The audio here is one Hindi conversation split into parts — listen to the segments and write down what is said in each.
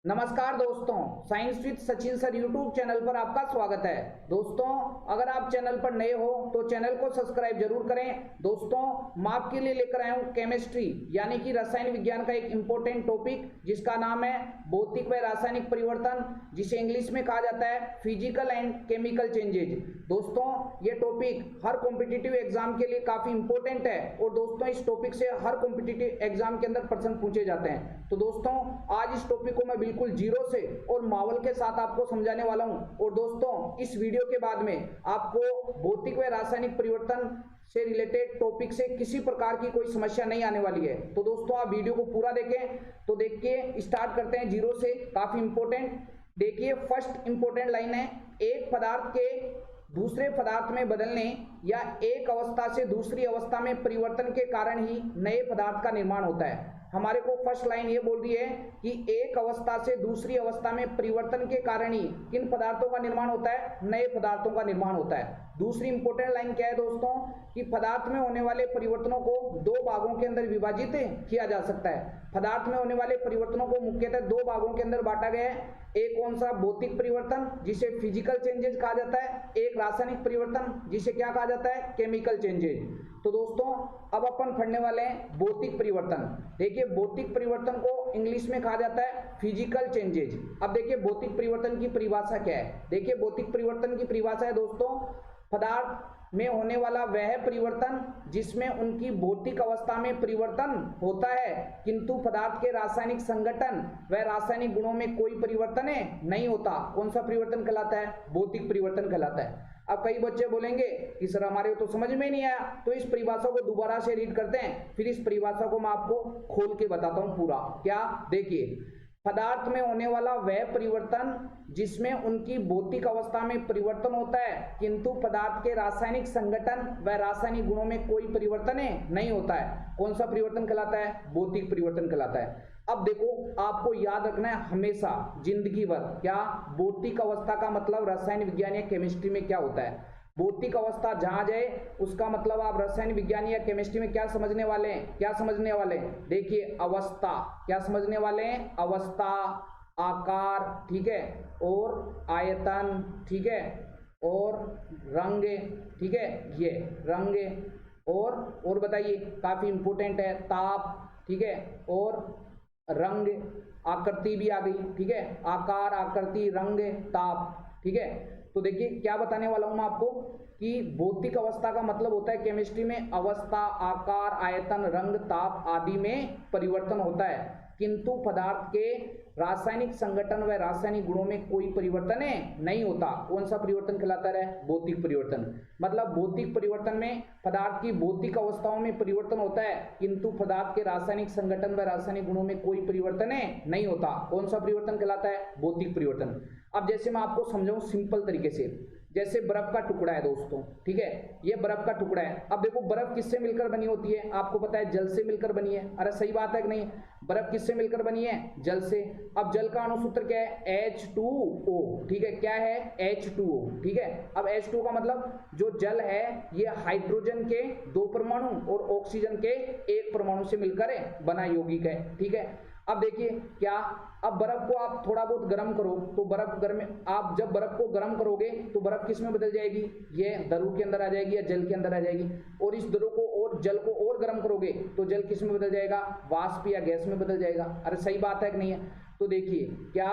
नमस्कार दोस्तों, science with Sachin sir YouTube channel पर आपका स्वागत है। दोस्तों, अगर आप चैनल पर नए हो तो चैनल को सब्सक्राइब जरूर करें। दोस्तों, मैं आपके लिए लेकर आया हूं केमिस्ट्री यानी कि रसायन विज्ञान का एक इम्पोर्टेंट टॉपिक जिसका नाम है भौतिक व रासायनिक परिवर्तन, जिसे इंग्लिश में कहा जाता है फिजिकल एंड केमिकल चेंजेज। दोस्तों, ये टॉपिक हर कॉम्पिटिटिव एग्जाम के लिए काफी इंपॉर्टेंट है और दोस्तों इस टॉपिक से हर कॉम्पिटिटिव एग्जाम के अंदर प्रश्न पूछे जाते हैं। तो दोस्तों, आज इस टॉपिक को मैं बिल्कुल जीरो से और मावल के साथ आपको समझाने वाला हूं। और दोस्तों, इस वीडियो के बाद में आपको भौतिक व रासायनिक परिवर्तन से रिलेटेड टॉपिक से किसी प्रकार की कोई समस्या नहीं आने वाली है। तो दोस्तों, आप वीडियो को पूरा देखें। तो देखिए, स्टार्ट करते हैं जीरो से। काफी इंपॉर्टेंट देखिए, फर्स्ट इंपॉर्टेंट लाइन है, एक पदार्थ के दूसरे पदार्थ में बदलने या एक अवस्था से दूसरी अवस्था में परिवर्तन के कारण ही नए पदार्थ का निर्माण होता है। हमारे को फर्स्ट लाइन ये बोल रही है कि एक अवस्था से दूसरी अवस्था में परिवर्तन के कारण ही किन पदार्थों का निर्माण होता है, नए पदार्थों का निर्माण होता है। दूसरी इंपॉर्टेंट लाइन क्या है दोस्तों, कि पदार्थ में होने वाले परिवर्तनों को दो भागों के अंदर विभाजित किया जा सकता है। पदार्थ में होने वाले परिवर्तनों को मुख्यतः दो भागों के अंदर बांटा गया है। एक कौन सा, भौतिक परिवर्तन जिसे फिजिकल चेंजेस कहा जाता है, एक रासायनिक परिवर्तन जिसे क्या कहा जाता है, केमिकल चेंजेस। तो दोस्तों, अब अपन पढ़ने वाले हैं भौतिक परिवर्तन। देखिए, भौतिक परिवर्तन को इंग्लिश में कहा जाता है फिजिकल चेंजेज। अब देखिए, भौतिक परिवर्तन की परिभाषा क्या है। देखिए, भौतिक परिवर्तन की परिभाषा है दोस्तों, पदार्थ में होने वाला वह परिवर्तन जिसमें उनकी भौतिक अवस्था में परिवर्तन होता है किंतु पदार्थ के रासायनिक संगठन व रासायनिक गुणों में कोई परिवर्तन नहीं होता। कौन सा परिवर्तन कहलाता है, भौतिक परिवर्तन कहलाता है। अब कई बच्चे बोलेंगे कि सर हमारे तो समझ में नहीं आया, तो इस परिभाषा को दोबारा से रीड करते हैं, फिर इस परिभाषा को मैं आपको खोल के बताता हूं पूरा। क्या, देखिए, पदार्थ में होने वाला वह परिवर्तन जिसमें उनकी भौतिक अवस्था में परिवर्तन होता है किंतु पदार्थ के रासायनिक संगठन व रासायनिक गुणों में कोई परिवर्तन नहीं होता है। कौन सा परिवर्तन कहलाता है, भौतिक परिवर्तन कहलाता है। अब देखो, आपको याद रखना है हमेशा जिंदगी भर, क्या, भौतिक अवस्था का मतलब रसायन विज्ञान या केमिस्ट्री में क्या होता है। भौतिक अवस्था जहां जाए उसका मतलब आप रसायन विज्ञान या केमिस्ट्री में क्या समझने वाले हैं, क्या समझने वाले हैं। देखिए, अवस्था क्या समझने वाले हैं, अवस्था, आकार, ठीक है, और आयतन, ठीक है, और रंग, ठीक है, ये रंग, और बताइए, काफी इंपोर्टेंट है, ताप, ठीक है, और रंग, आकृति भी आ गई, ठीक है, आकार, आकृति, रंग, ताप, ठीक है। तो देखिए, क्या बताने वाला हूं मैं आपको कि भौतिक अवस्था का मतलब होता है केमिस्ट्री में अवस्था, आकार, आयतन, रंग, ताप आदि में परिवर्तन होता है किंतु पदार्थ के रासायनिक संगठन व रासायनिक गुणों में कोई परिवर्तन नहीं होता। कौन सा परिवर्तन कहलाता है, भौतिक परिवर्तन। मतलब भौतिक परिवर्तन में पदार्थ की भौतिक अवस्थाओं में परिवर्तन होता है किंतु पदार्थ के रासायनिक संगठन व रासायनिक गुणों में कोई परिवर्तन नहीं होता। कौन सा परिवर्तन कहलाता है, भौतिक परिवर्तन। अब जैसे मैं आपको समझाऊं सिंपल तरीके से, जैसे बर्फ का टुकड़ा है दोस्तों, ठीक है, ये बर्फ का टुकड़ा है। अब देखो, बर्फ किससे मिलकर बनी होती है, आपको पता है जल से मिलकर बनी है। अरे सही बात है कि नहीं, बर्फ किससे मिलकर बनी है, जल से। अब जल का अणुसूत्र क्या है, H2O, ठीक है, क्या है, H2O, ठीक है। अब H2O का मतलब जो जल है ये हाइड्रोजन के 2 परमाणु और ऑक्सीजन के 1 परमाणु से मिलकर बना यौगिक है, ठीक है। अब देखिए, क्या, अब बर्फ को आप थोड़ा बहुत गर्म करो तो बर्फ गर्म, आप जब बर्फ को गर्म करोगे तो बर्फ किस में बदल जाएगी, ये द्रव के अंदर आ जाएगी या जल के अंदर आ जाएगी। और इस द्रव को और जल को और गर्म करोगे तो जल किस में बदल जाएगा, वाष्प या गैस में बदल जाएगा। अरे सही बात है कि नहीं है। तो देखिए, क्या,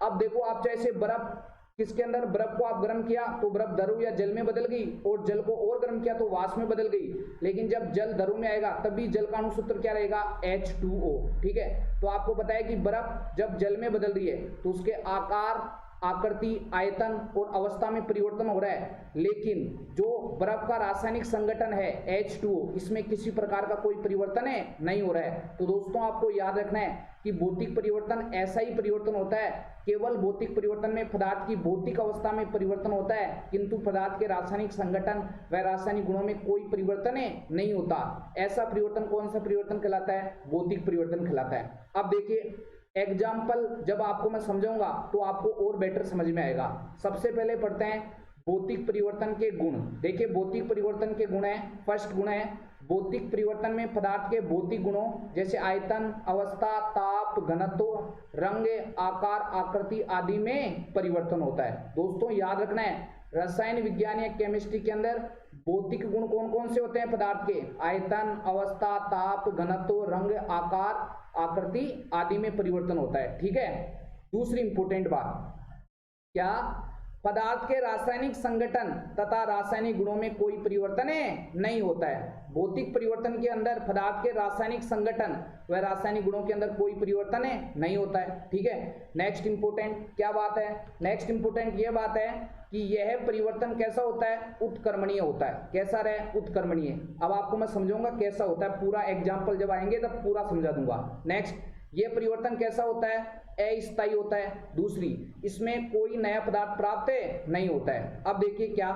अब देखो, आप जैसे बर्फ किसके अंदर, बर्फ को आप गर्म किया तो बर्फ द्रव या जल में बदल गई और जल को और गर्म किया तो वाष्प में बदल गई। लेकिन जब जल द्रव में आएगा तब भी जल का अणुसूत्र क्या रहेगा, H2O, ठीक है। तो आपको पता है कि बर्फ जब जल में बदल रही है तो उसके आकार, आकृति, आयतन और अवस्था में परिवर्तन हो रहा है, लेकिन जो बर्फ का रासायनिक संगठन है H2O, इसमें किसी प्रकार का कोई परिवर्तन नहीं हो रहा है। तो दोस्तों, आपको याद रखना है कि भौतिक परिवर्तन ऐसा ही परिवर्तन होता है, केवल भौतिक परिवर्तन में पदार्थ की भौतिक अवस्था में परिवर्तन होता है किंतु पदार्थ के रासायनिक संगठन व रासायनिक गुणों में कोई परिवर्तन नहीं होता। ऐसा परिवर्तन कौन सा परिवर्तन कहलाता है, भौतिक परिवर्तन कहलाता है। अब देखिए, एग्जाम्पल जब आपको मैं समझाऊंगा तो आपको और बेटर समझ में आएगा। सबसे पहले पढ़ते हैं भौतिक परिवर्तन के गुण। देखिए, भौतिक परिवर्तन के गुण है, फर्स्ट गुण है भौतिक परिवर्तन में पदार्थ के भौतिक गुणों जैसे आयतन, अवस्था, ताप, घनत्व, रंग, आकार, आकृति आदि में परिवर्तन होता है। दोस्तों याद रखना है, रसायन विज्ञान या केमिस्ट्री के अंदर भौतिक गुण कौन कौन से होते हैं पदार्थ के? आयतन, अवस्था, ताप, घनत्व, रंग, आकार, आकृति आदि में परिवर्तन होता है। ठीक है। दूसरी इंपोर्टेंट बात, क्या पदार्थ के रासायनिक संगठन तथा रासायनिक गुणों में कोई परिवर्तन नहीं होता है। भौतिक परिवर्तन के अंदर पदार्थ के रासायनिक संगठन व रासायनिक गुणों के अंदर कोई परिवर्तन नहीं होता है। ठीक है। नेक्स्ट इंपोर्टेंट क्या बात है? नेक्स्ट इंपोर्टेंट ये बात है कि यह परिवर्तन कैसा होता है? उत्क्रमणीय होता है। कैसा रहे? उत्क्रमणीय। अब आपको मैं समझाऊंगा कैसा होता है, पूरा एग्जाम्पल जब आएंगे तब पूरा समझा दूंगा। नेक्स्ट, ये परिवर्तन कैसा होता है? अस्थायी होता है। दूसरी, इसमें कोई नया पदार्थ प्राप्त नहीं होता है। अब देखिए क्या,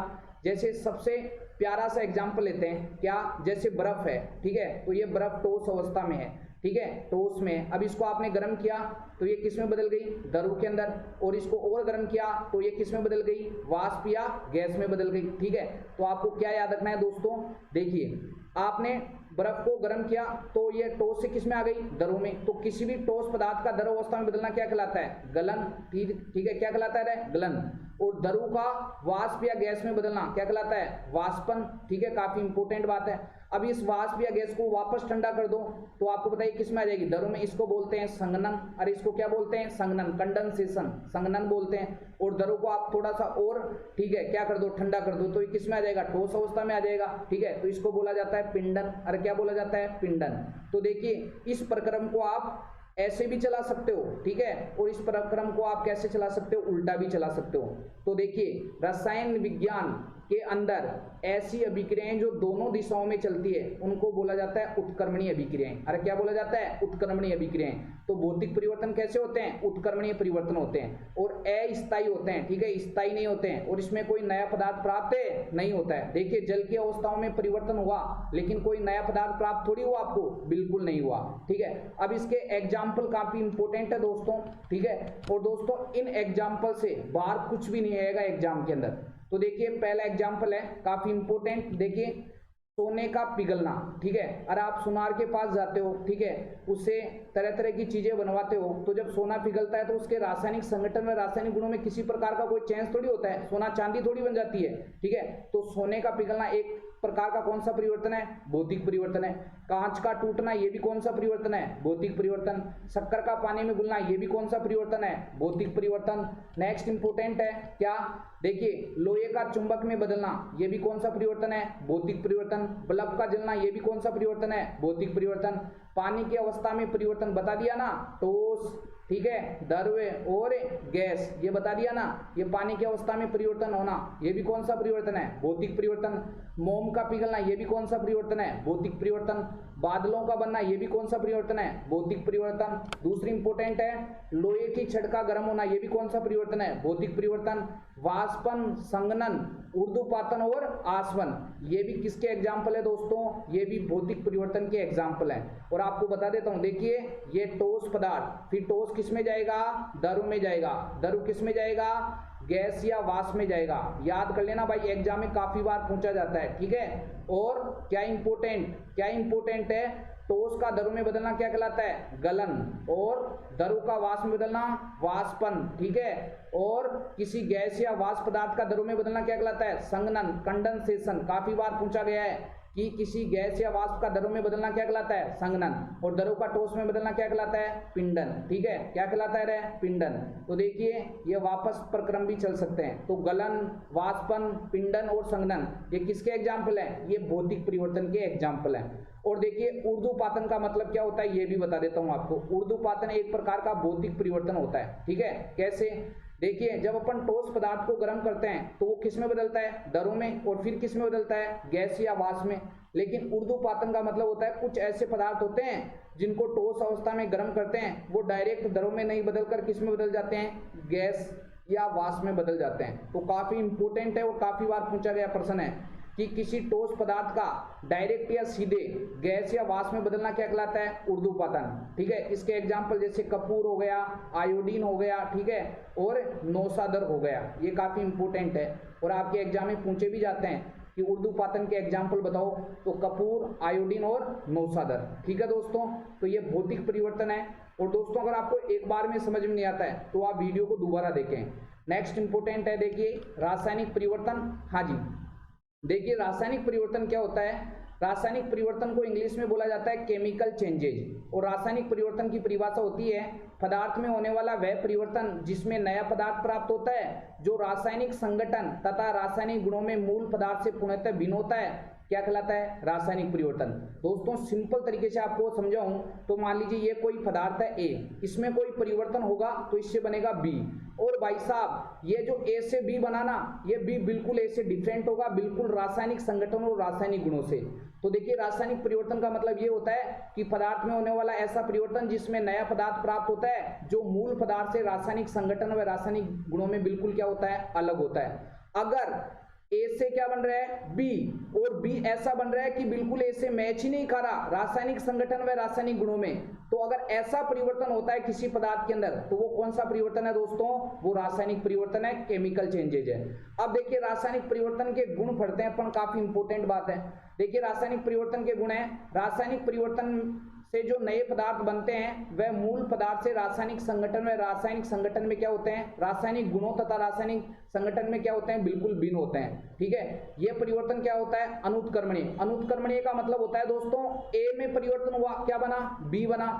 जैसे सबसे प्यारा सा एग्जाम्पल लेते हैं, क्या? जैसे बर्फ है, ठीक है, तो ये बर्फ ठोस अवस्था में है, ठीक है, ठोस में। अब इसको आपने गर्म किया तो ये किस में बदल गई? द्रव के अंदर। और इसको और गर्म किया तो ये किस में बदल गई? वाष्प या गैस में बदल गई। ठीक है। तो आपको क्या याद रखना है दोस्तों? देखिए, आपने बर्फ को गर्म किया तो ये ठोस से किस में आ गई? द्रव में। तो किसी भी ठोस पदार्थ का द्रव अवस्था में बदलना क्या कहलाता है? गलन। ठीक है, क्या कहलाता है? गलन। और द्रव का वाष्प या गैस में बदलना क्या कहलाता है? वाष्पन। ठीक है, काफी इंपोर्टेंट बात है। अब इस वाष्प या गैस को वापस ठंडा कर दो तो आपको बताइए किस में आ जाएगी? द्रव में। इसको बोलते हैं संघनन। अरे इसको क्या बोलते हैं? संघनन, कंडेंसेशन, संघनन बोलते हैं। और द्रव को आप थोड़ा सा और, ठीक है, क्या कर दो? ठंडा कर दो तो ये किस में आ जाएगा? ठोस अवस्था में आ जाएगा। ठीक है, तो इसको बोला जाता है पिंडन। अरे क्या बोला जाता है? पिंडन। तो देखिए, इस प्रक्रम को आप ऐसे भी चला सकते हो, ठीक है, और इस प्रक्रम को आप कैसे चला सकते हो? उल्टा भी चला सकते हो। तो देखिए, रसायन विज्ञान के अंदर ऐसी अभिक्रियाएं जो दोनों दिशाओं में चलती है उनको बोला जाता है उत्क्रमणीय अभिक्रियाएं। अरे क्या बोला जाता है? उत्क्रमणीय अभिक्रियाएं। तो भौतिक परिवर्तन कैसे होते हैं? उत्क्रमणीय परिवर्तन होते हैं और अस्थायी होते हैं। ठीक है, स्थायी नहीं होते हैं और इसमें कोई नया पदार्थ प्राप्त नहीं होता है। देखिए, जल की अवस्थाओं में परिवर्तन हुआ लेकिन कोई नया पदार्थ प्राप्त थोड़ी हुआ आपको? बिल्कुल नहीं हुआ। ठीक है। अब इसके एग्जाम्पल काफी इंपोर्टेंट है दोस्तों। ठीक है, और दोस्तों इन एग्जाम्पल से बाहर कुछ भी नहीं आएगा एग्जाम के अंदर। तो देखिए, पहला एग्जाम्पल है काफी इंपोर्टेंट। देखिए, सोने का पिघलना। ठीक है, अरे आप सुनार के पास जाते हो, ठीक है, उससे तरह तरह की चीजें बनवाते हो, तो जब सोना पिघलता है तो उसके रासायनिक संगठन में, रासायनिक गुणों में किसी प्रकार का कोई चेंज थोड़ी होता है। सोना चांदी थोड़ी बन जाती है। ठीक है, तो सोने का पिघलना एक प्रकार का कौन सा परिवर्तन है? भौतिक परिवर्तन है। कांच का टूटना, ये भी कौन सा परिवर्तन है? भौतिक परिवर्तन। शक्कर का पानी में घुलना, ये भी कौन सा परिवर्तन है? भौतिक परिवर्तन। नेक्स्ट इंपोर्टेंट है क्या? देखिए, लोहे का चुंबक में बदलना, ये भी कौन सा परिवर्तन है? भौतिक परिवर्तन। बल्ब का जलना, ये भी कौन सा परिवर्तन है? भौतिक परिवर्तन। पानी की अवस्था में परिवर्तन बता दिया ना, ठोस, ठीक है, द्रव और गैस, ये बता दिया ना। ये पानी की अवस्था में परिवर्तन होना, ये भी कौन सा परिवर्तन है? भौतिक परिवर्तन। मोम का पिघलना, ये भी कौन सा परिवर्तन है? भौतिक परिवर्तन। बादलों का बनना, ये भी कौन सा परिवर्तन है? भौतिक परिवर्तन। दूसरी इंपोर्टेंट है, लोहे की छड़ का गर्म होना, ये भी कौन सा परिवर्तन है? भौतिक परिवर्तन। वाष्पन, संघनन, ऊर्ध्वपातन और आसवन, ये भी किसके एग्जाम्पल है दोस्तों? ये भी भौतिक परिवर्तन के एग्जाम्पल है। और आपको बता देता हूं, देखिए, ये ठोस पदार्थ, फिर ठोस किस में जाएगा? द्रव में जाएगा। द्रव किस में जाएगा? गैस या वाष्प में जाएगा। याद कर लेना भाई, एग्जाम में काफी बार पूछा जाता है। ठीक है। और क्या इंपोर्टेंट है? ठोस का द्रव में बदलना क्या कहलाता है? गलन। और द्रव का वाष्प में बदलना वाष्पन। ठीक है। और किसी गैस या वाष्प पदार्थ का द्रव में बदलना क्या कहलाता है? संघनन, कंडेंसेशन। काफी बार पूछा गया है कि किसी गैस या वाष्प का द्रव में बदलना क्या कहलाता है? संघनन। और द्रव का ठोस में बदलना क्या कहलाता है? पिंडन। ठीक है, क्या कहलाता है रे? पिंडन। तो देखिए, ये वापस प्रक्रम भी चल सकते हैं। तो गलन, वाष्पन, पिंडन और संघनन, ये किसके एग्जाम्पल है? ये भौतिक परिवर्तन के एग्जाम्पल है। और देखिए, ऊर्ध्वपातन का मतलब क्या होता है ये भी बता देता हूं आपको। ऊर्ध्वपातन एक प्रकार का भौतिक परिवर्तन होता है। ठीक है, कैसे? देखिए, जब अपन ठोस पदार्थ को गर्म करते हैं तो वो किस में बदलता है? द्रव में। और फिर किस में बदलता है? गैस या वाष्प में। लेकिन ऊर्ध्वपातन का मतलब होता है कुछ ऐसे पदार्थ होते हैं जिनको ठोस अवस्था में गर्म करते हैं, वो डायरेक्ट द्रव में नहीं बदलकर किस में बदल जाते हैं? गैस या वाष्प में बदल जाते हैं। तो काफी इंपोर्टेंट है और काफी बार पूछा गया प्रश्न है कि किसी ठोस पदार्थ का डायरेक्ट या सीधे गैस या वाष्प में बदलना क्या कहलाता है? ऊर्ध्वपातन। ठीक है, इसके एग्जाम्पल जैसे कपूर हो गया, आयोडीन हो गया, ठीक है, और नौशादर हो गया। ये काफी इंपोर्टेंट है और आपके एग्जाम में पूछे भी जाते हैं। कि उर्दू पातन के एग्जाम्पल बताओ, तो कपूर, आयोडीन और नौशादर। ठीक है दोस्तों, तो ये भौतिक परिवर्तन है। और दोस्तों अगर आपको एक बार में समझ में नहीं आता है तो आप वीडियो को दोबारा देखें। नेक्स्ट इंपोर्टेंट है, देखिए रासायनिक परिवर्तन। हाँ जी, देखिए रासायनिक परिवर्तन क्या होता है। रासायनिक परिवर्तन को इंग्लिश में बोला जाता है केमिकल चेंजेज। और रासायनिक परिवर्तन की परिभाषा होती है पदार्थ में होने वाला वह परिवर्तन जिसमें नया पदार्थ प्राप्त होता है जो रासायनिक संगठन तथा रासायनिक गुणों में मूल पदार्थ से पूर्णतः भिन्न होता है। क्या कहलाता है? रासायनिक परिवर्तन। दोस्तों सिंपल तरीके से आपको समझाऊं तो मान लीजिए ये कोई पदार्थ है ए, इसमें कोई परिवर्तन होगा तो इससे बनेगा बी। और भाई साहब ये जो ए से बी बनाना, ये बी बिल्कुल ए से डिफरेंट होगा, बिल्कुल रासायनिक संगठन और रासायनिक गुणों से। तो देखिए रासायनिक परिवर्तन का मतलब ये होता है कि पदार्थ में होने वाला ऐसा परिवर्तन जिसमें नया पदार्थ प्राप्त होता है जो मूल पदार्थ से रासायनिक संगठन व रासायनिक गुणों में बिल्कुल क्या होता है? अलग होता है। अगर ए से क्या बन रहा है? बी, और बी ऐसा बन रहा है कि बिल्कुल ए से मैच ही नहीं खा रहा रासायनिक संगठन व रासायनिक गुणों में, तो अगर ऐसा परिवर्तन होता है किसी पदार्थ के अंदर तो वो कौन सा परिवर्तन है दोस्तों? वो रासायनिक परिवर्तन है, केमिकल चेंजेज है। अब देखिए रासायनिक परिवर्तन के गुण पढ़ते हैं अपन, काफी इंपोर्टेंट बात है। देखिए रासायनिक परिवर्तन के गुण है, रासायनिक परिवर्तन से जो नए पदार्थ बनते हैं वह मूल पदार्थ से रासायनिक संगठन में, रासायनिक संगठन में क्या होते हैं? रासायनिक गुणों तथा रासायनिक संगठन में क्या होते हैं? बिल्कुल भिन्न होते हैं। ठीक है, यह परिवर्तन क्या होता है? अनुत्क्रमणीय। अनुत्क्रमणीय का मतलब होता है दोस्तों ए में परिवर्तन हुआ, क्या बना? बी बना।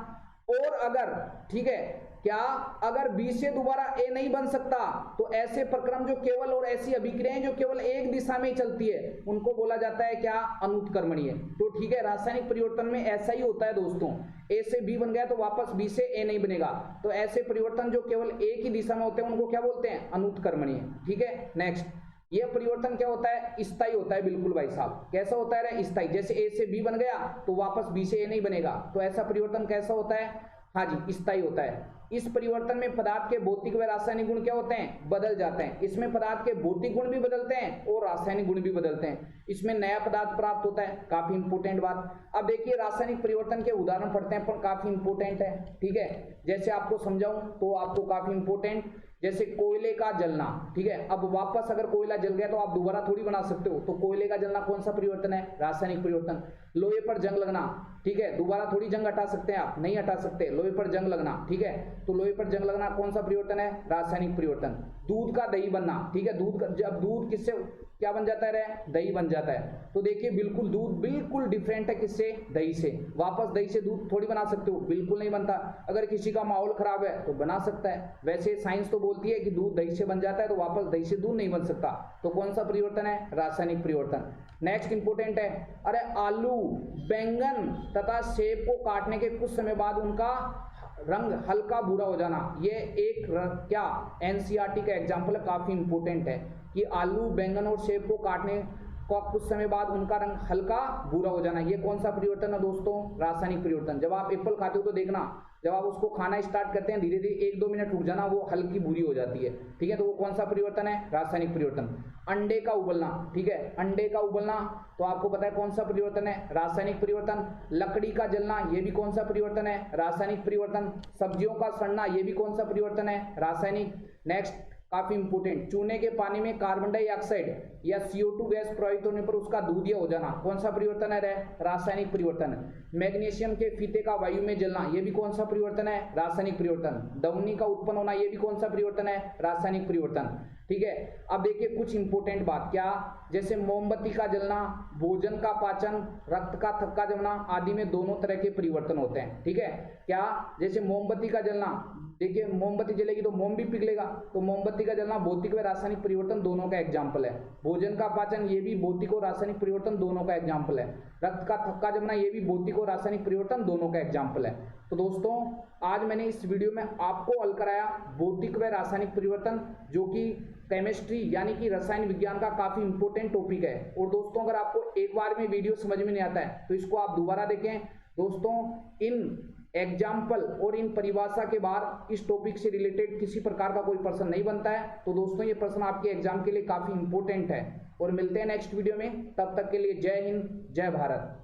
और अगर, ठीक है, क्या अगर बी से दोबारा ए नहीं बन सकता तो ऐसे प्रक्रम जो केवल, और ऐसी अभिक्रियाएं जो केवल एक दिशा में ही चलती है उनको बोला जाता है क्या? अनुत्क्रमणीय। तो ठीक है, रासायनिक परिवर्तन में ऐसा ही होता है दोस्तों, ए से बी बन गया तो वापस बी से ए नहीं बनेगा। तो ऐसे परिवर्तन जो केवल एक ही दिशा में होते हैं उनको क्या बोलते हैं? अनुत्क्रमणीय। ठीक है, नेक्स्ट, यह परिवर्तन क्या होता है? स्थायी होता है। बिल्कुल भाई साहब, कैसा होता है? स्थायी। जैसे ए से बी बन गया तो वापस बी से ए नहीं बनेगा, तो ऐसा परिवर्तन कैसा होता है? हाँ जी, स्थायी होता है। इस परिवर्तन में पदार्थ के भौतिक व रासायनिक गुण क्या होते हैं? बदल जाते हैं। इसमें पदार्थ के भौतिक गुण भी बदलते हैं और रासायनिक गुण भी बदलते हैं। इसमें नया पदार्थ प्राप्त होता है, काफी इंपोर्टेंट बात। अब देखिए रासायनिक परिवर्तन के उदाहरण पढ़ते हैं, पर काफी इंपोर्टेंट है। ठीक है, जैसे आपको समझाऊं तो आपको काफी इंपोर्टेंट, जैसे कोयले का जलना। ठीक है, अब वापस अगर कोयला जल गया तो आप दोबारा थोड़ी बना सकते हो, तो कोयले का जलना कौन सा परिवर्तन है? रासायनिक परिवर्तन। लोहे पर जंग लगना, ठीक है, दोबारा थोड़ी जंग हटा सकते हैं आप? नहीं हटा सकते। लोहे पर जंग लगना, ठीक है, तो लोहे पर जंग लगना कौन सा परिवर्तन है? रासायनिक परिवर्तन। दूध का दही बनना, ठीक है, दूध का, जब दूध किससे क्या बन जाता है? दही बन जाता है। तो देखिए बिल्कुल दूध बिल्कुल डिफरेंट है, किससे? दही से। वापस दही से दूध थोड़ी बना सकते हो? बिल्कुल नहीं बनता। अगर किसी का माहौल खराब है तो बना सकता है, वैसे साइंस तो बोलती है कि दूध दही से बन जाता है, तो वापस दही से दूध नहीं बन सकता। तो कौन सा परिवर्तन है? रासायनिक परिवर्तन। नेक्स्ट इंपोर्टेंट है, अरे आलू, बैंगन तथा सेब को काटने के कुछ समय बाद उनका रंग हल्का भूरा हो जाना, ये एक क्या एनसीईआरटी का एग्जाम्पल है, काफी इंपोर्टेंट है कि आलू, बैंगन और सेब को काटने का कुछ समय बाद उनका रंग हल्का भूरा हो जाना, ये कौन सा परिवर्तन है दोस्तों? रासायनिक परिवर्तन। जब आप एप्पल खाते हो तो देखना, जब आप उसको खाना स्टार्ट करते हैं धीरे धीरे 1-2 मिनट रुक जाना, वो हल्की भूरी हो जाती है। ठीक है, तो वो कौन सा परिवर्तन है? रासायनिक परिवर्तन। अंडे का उबलना, ठीक है, अंडे का उबलना तो आपको पता है कौन सा परिवर्तन है? रासायनिक परिवर्तन। लकड़ी का जलना, ये भी कौन सा परिवर्तन है? रासायनिक परिवर्तन। सब्जियों का सड़ना, ये भी कौन सा परिवर्तन है? रासायनिक। नेक्स्ट, काफी इंपोर्टेंट, चूने के पानी में कार्बन डाइऑक्साइड या CO2 गैस प्रवाहित होने पर उसका दूधिया हो जाना, कौन सा परिवर्तन है? रासायनिक परिवर्तन। मैग्नीशियम के फीते का वायु में जलना, ये भी कौन सा परिवर्तन है? रासायनिक परिवर्तन। दवनी का उत्पन्न होना, ये भी कौन सा परिवर्तन है? रासायनिक परिवर्तन। ठीक है, अब देखिए कुछ इंपोर्टेंट बात, क्या? जैसे मोमबत्ती का जलना, भोजन का पाचन, रक्त का थक्का जमना आदि में दोनों तरह के परिवर्तन होते हैं। ठीक है, क्या? जैसे मोमबत्ती का जलना, देखिए मोमबत्ती जलेगी तो मोम भी पिघलेगा, तो मोमबत्ती का जलना भौतिक व रासायनिक परिवर्तन दोनों का एग्जाम्पल है। भोजन का पाचन, ये भी भौतिक और रासायनिक परिवर्तन दोनों का एग्जाम्पल है। रक्त का थक्का जमना, ये भी भौतिक और रासायनिक परिवर्तन दोनों का एग्जाम्पल है। तो दोस्तों आज मैंने इस वीडियो में आपको हल कराया भौतिक व रासायनिक परिवर्तन, जो कि केमिस्ट्री यानी कि रसायन विज्ञान का काफी इंपॉर्टेंट टॉपिक है। और दोस्तों अगर आपको एक बार में वीडियो समझ में नहीं आता है तो इसको आप दोबारा देखें। दोस्तों इन एग्जाम्पल और इन परिभाषा के बाहर इस टॉपिक से रिलेटेड किसी प्रकार का कोई प्रश्न नहीं बनता है, तो दोस्तों ये प्रश्न आपके एग्जाम के लिए काफी इंपॉर्टेंट है। और मिलते हैं नेक्स्ट वीडियो में, तब तक के लिए जय हिंद, जय भारत।